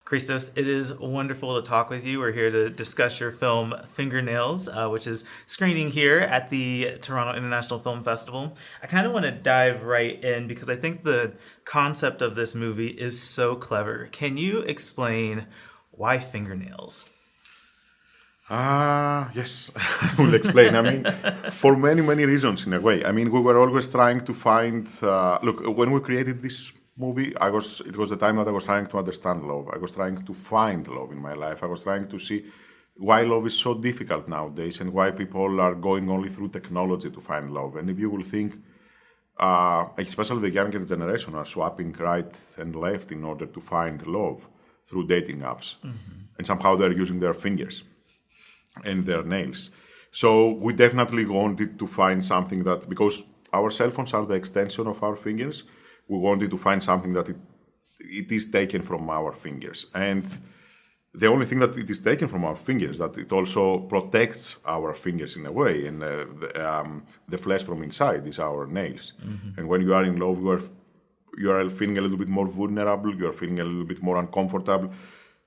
Christos, it is wonderful to talk with you. We're here to discuss your film Fingernails, which is screening here at the Toronto International Film Festival. I kind of want to dive right in because I think the concept of this movie is so clever. Can you explain why fingernails? Yes, I will explain. I mean, for many, many reasons in a way. I mean, we were always trying to find, look, when we created this movie, it was the time that I was trying to understand love. I was trying to find love in my life. I was trying to see why love is so difficult nowadays and why people are going only through technology to find love. And if you will think, especially the younger generation are swapping right and left in order to find love through dating apps. Mm-hmm. And somehow they're using their fingers and their nails. So we definitely wanted to find something that, because our cell phones are the extension of our fingers, we wanted to find something that it is taken from our fingers. And the only thing that it is taken from our fingers, that it also protects our fingers in a way. And the flesh from inside is our nails. Mm-hmm. And when you are in love, you are feeling a little bit more vulnerable, you are feeling a little bit more uncomfortable,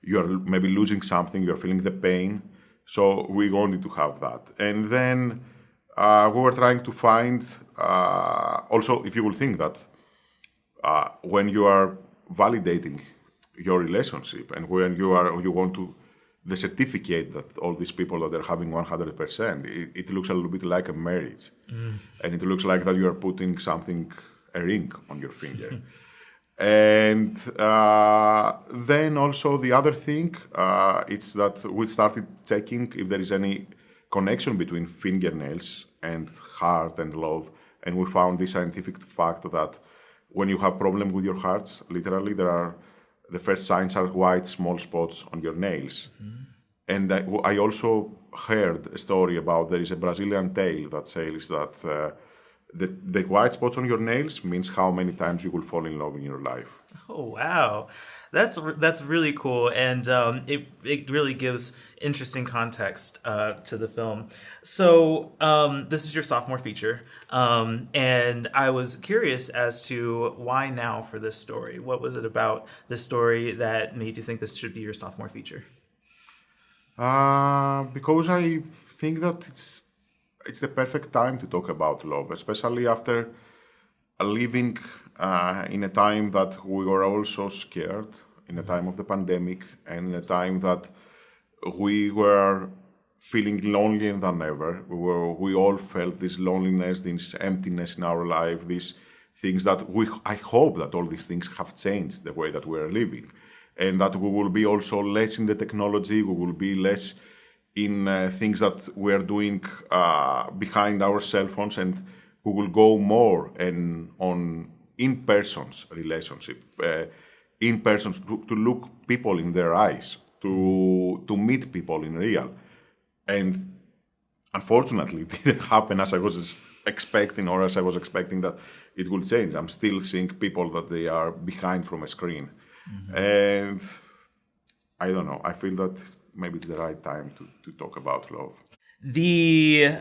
you are maybe losing something, you are feeling the pain. So we wanted to have that. And then we were trying to find, also, if you will think that, when you are validating your relationship and when you want to the certificate that all these people that are having 100%, it looks a little bit like a marriage. And it looks like that you are putting a ring on your finger. And then also the other thing, it's that we started checking if there is any connection between fingernails and heart and love. And we found this scientific fact that when you have problem with your hearts, literally, the first signs are white, small spots on your nails. Mm-hmm. And I also heard a story about, there is a Brazilian tale that says that the white spots on your nails means how many times you will fall in love in your life. Oh, wow. That's really cool. And it really gives interesting context to the film. So this is your sophomore feature. And I was curious as to why now for this story. What was it about this story that made you think this should be your sophomore feature? Because I think that it's the perfect time to talk about love, especially after living in a time that we were all so scared, in a time of the pandemic, and in a time that we were feeling lonelier than ever. We all felt this loneliness, this emptiness in our life, these things that I hope that all these things have changed the way that we are living, and that we will be also less in the technology, we will be less in things that we are doing behind our cell phones, and we will go more on in-person's relationship, in-persons, to look people in their eyes, to meet people in real. And unfortunately, it didn't happen as I was expecting, or as I was expecting that it will change. I'm still seeing people that they are behind from a screen. Mm-hmm. And I don't know, I feel that maybe it's the right time to talk about love. The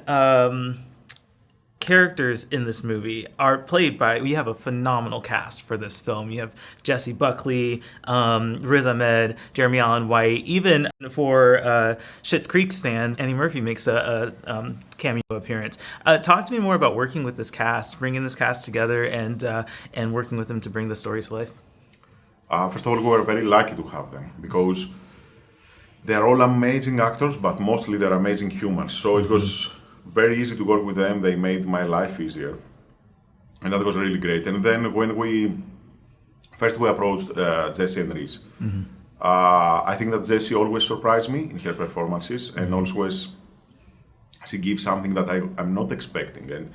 characters in this movie are played by, we have a phenomenal cast for this film. You have Jessie Buckley, Riz Ahmed, Jeremy Allen White. Even for Schitt's Creek's fans, Annie Murphy makes a cameo appearance. Talk to me more about working with this cast, bringing this cast together, and working with them to bring the story to life. First of all, we were very lucky to have them because they're all amazing actors, but mostly they're amazing humans. So it was very easy to work with them. They made my life easier. And that was really great. And then when we approached Jessie and Riz, mm-hmm. I think that Jessie always surprised me in her performances, and always she gives something that I'm not expecting.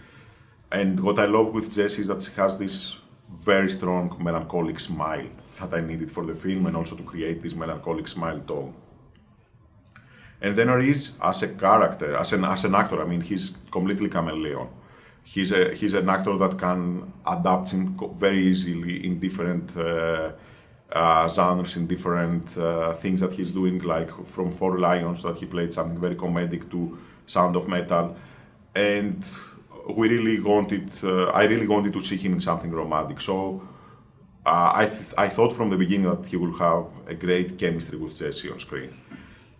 And what I love with Jessie is that she has this very strong melancholic smile that I needed for the film, and also to create this melancholic smile tone. And then Riz, as a character, as an actor, I mean, he's completely chameleon. He's an actor that can adapt very easily in different genres, in different things that he's doing, like from ForReel that he played something very comedic to Sound of Metal. And I really wanted to see him in something romantic. So I thought from the beginning that he will have a great chemistry with Jessie on screen.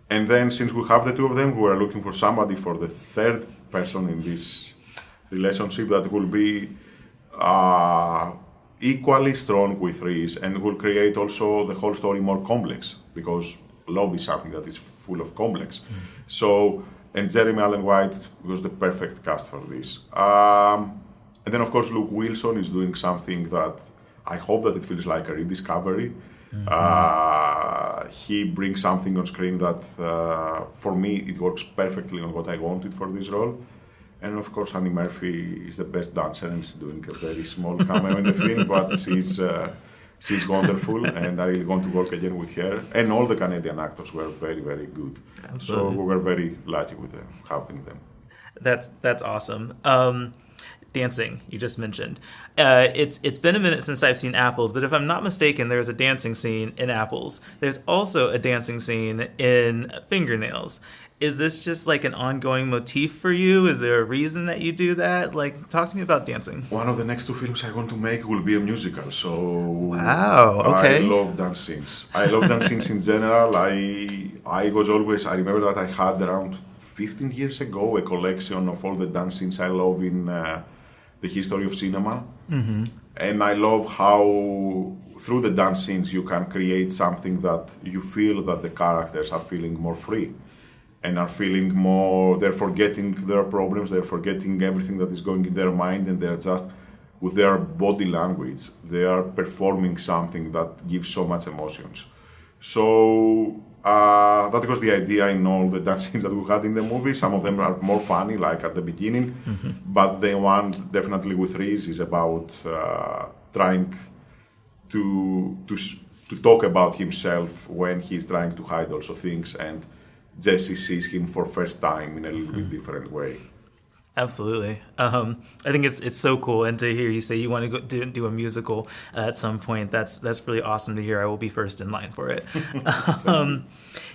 And then, since we have the two of them, we are looking for somebody for the third person in this relationship that will be equally strong with Riz and will create also the whole story more complex, because love is something that is full of complex. So, and Jeremy Allen White was the perfect cast for this. And then, of course, Luke Wilson is doing something that I hope that it feels like a rediscovery. He brings something on screen that, for me, it works perfectly on what I wanted for this role. And of course, Annie Murphy is the best dancer, and she's doing a very small cameo in the film, but she's wonderful, and I really want to work again with her. And all the Canadian actors were very, very good. Absolutely. So we were very lucky with having them. That's awesome. Dancing, you just mentioned. It's been a minute since I've seen Apples, but if I'm not mistaken, there's a dancing scene in Apples. There's also a dancing scene in Fingernails. Is this just like an ongoing motif for you? Is there a reason that you do that? Like, talk to me about dancing. One of the next two films I want to make will be a musical, so... Wow, okay. I love dance scenes. I love dance scenes in general. I remember that I had around 15 years ago a collection of all the dance scenes I love in the history of cinema. Mm-hmm. And I love how through the dance scenes you can create something that you feel that the characters are feeling more free and are feeling more, they're forgetting their problems, they're forgetting everything that is going in their mind, and they're just, with their body language, they are performing something that gives so much emotions. So that was the idea in all the dance scenes that we had in the movie. Some of them are more funny, like at the beginning, but the one definitely with Riz is about trying to talk about himself when he's trying to hide also things, and Jessie sees him for first time in a little bit different way. Absolutely. I think it's so cool, and to hear you say you want to go do a musical at some point, that's really awesome to hear. I will be first in line for it.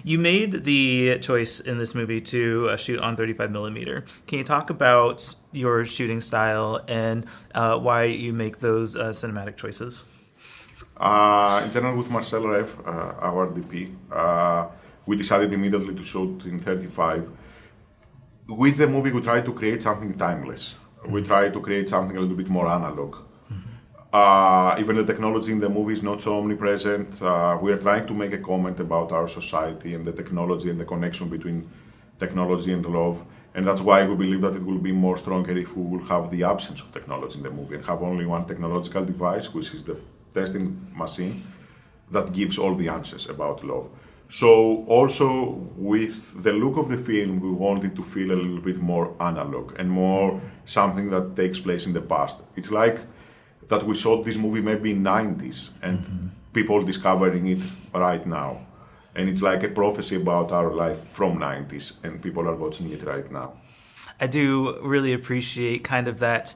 You made the choice in this movie to shoot on 35 millimeter. Can you talk about your shooting style and why you make those cinematic choices? In general, with Marcel Rev, our DP, we decided immediately to shoot in 35. With the movie, we try to create something timeless. We try to create something a little bit more analog. Even the technology in the movie is not so omnipresent. We are trying to make a comment about our society and the technology and the connection between technology and love. And that's why we believe that it will be more stronger if we will have the absence of technology in the movie and have only one technological device, which is the testing machine, that gives all the answers about love. So also with the look of the film, we wanted to feel a little bit more analog and more something that takes place in the past. It's like that we shot this movie maybe in 90s and people discovering it right now. And it's like a prophecy about our life from 90s and people are watching it right now. I do really appreciate kind of that.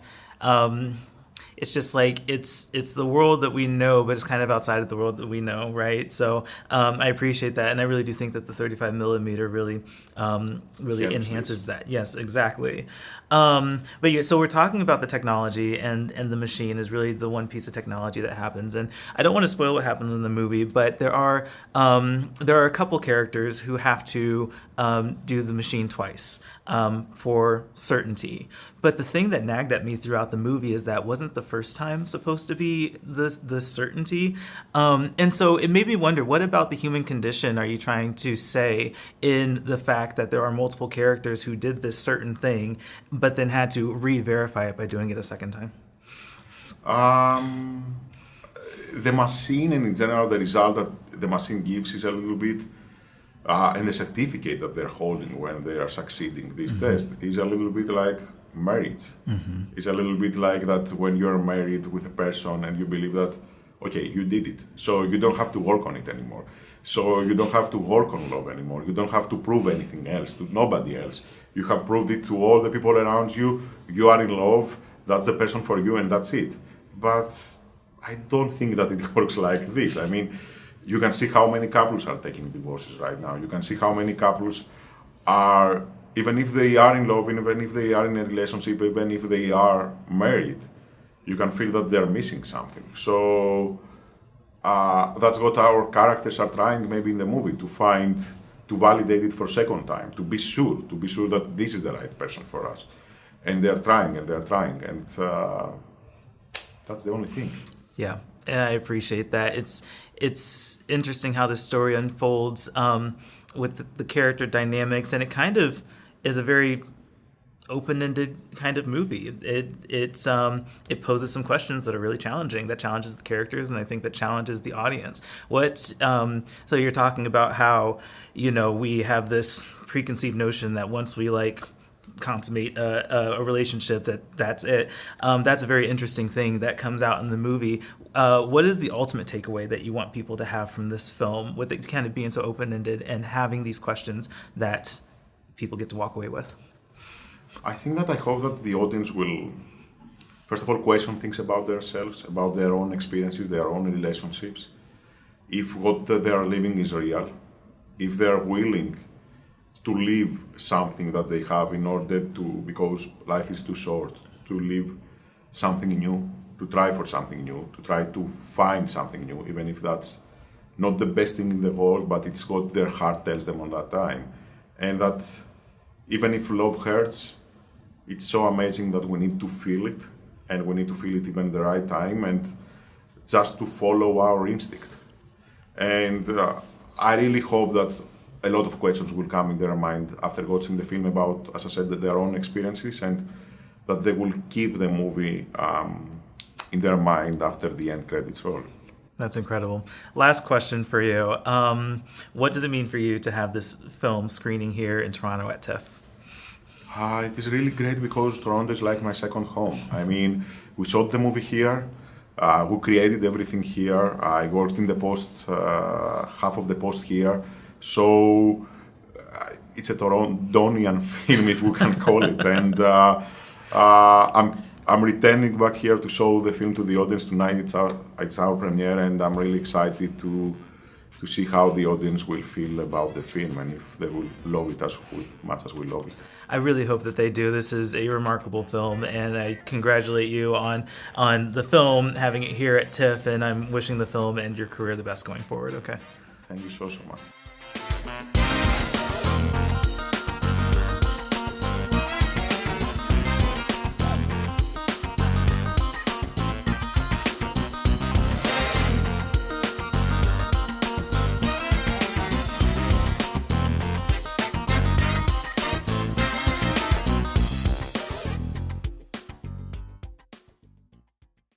It's just like it's the world that we know, but it's kind of outside of the world that we know, right? So I appreciate that, and I really do think that the 35 millimeter really enhances that. Yes, exactly. But yeah, so we're talking about the technology, and the machine is really the one piece of technology that happens. And I don't want to spoil what happens in the movie, but there are a couple characters who have to do the machine twice for certainty. But the thing that nagged at me throughout the movie is that wasn't the first time supposed to be the certainty. And so it made me wonder, what about the human condition are you trying to say in the fact that there are multiple characters who did this certain thing, but then had to re-verify it by doing it a second time? The machine, and in general the result that the machine gives is a little bit, and the certificate that they're holding when they are succeeding this test is a little bit like marriage. It's a little bit like that when you're married with a person and you believe that, okay, you did it, so you don't have to work on it anymore. So you don't have to work on love anymore. You don't have to prove anything else to nobody else. You have proved it to all the people around you. You are in love. That's the person for you, and that's it. But I don't think that it works like this. I mean, you can see how many couples are taking divorces right now. You can see how many couples are, even if they are in love, even if they are in a relationship, even if they are married, you can feel that they're missing something. So that's what our characters are trying maybe in the movie to validate it for second time, to be sure that this is the right person for us. And they're trying, and that's the only thing. Yeah, and I appreciate that. It's interesting how this story unfolds with the character dynamics, and it kind of is a very open-ended kind of movie. It poses some questions that are really challenging, that challenges the characters, and I think that challenges the audience. So you're talking about how, we have this preconceived notion that once we consummate a relationship, that's it. That's a very interesting thing that comes out in the movie. What is the ultimate takeaway that you want people to have from this film, with it kind of being so open-ended and having these questions that people get to walk away with? I think that I hope that the audience will, first of all, question things about themselves, about their own experiences, their own relationships. If what they are living is real, if they are willing to live something that they have in order to, because life is too short, to live something new, to try for something new, to try to find something new, even if that's not the best thing in the world, but it's what their heart tells them on that time. And that even if love hurts, it's so amazing that we need to feel it, and we need to feel it even at the right time, and just to follow our instinct. And I really hope that a lot of questions will come in their mind after watching the film about, as I said, their own experiences, and that they will keep the movie in their mind after the end credits roll. That's incredible. Last question for you. What does it mean for you to have this film screening here in Toronto at TIFF? It is really great because Toronto is like my second home. I mean, we shot the movie here, we created everything here. I worked in the post, half of the post here. So it's a Torontonian film, if we can call it. And I'm returning back here to show the film to the audience tonight. It's our premiere, and I'm really excited to see how the audience will feel about the film, and if they will love it as much as we love it. I really hope that they do. This is a remarkable film, and I congratulate you on the film, having it here at TIFF, and I'm wishing the film and your career the best going forward. Okay. Thank you so much.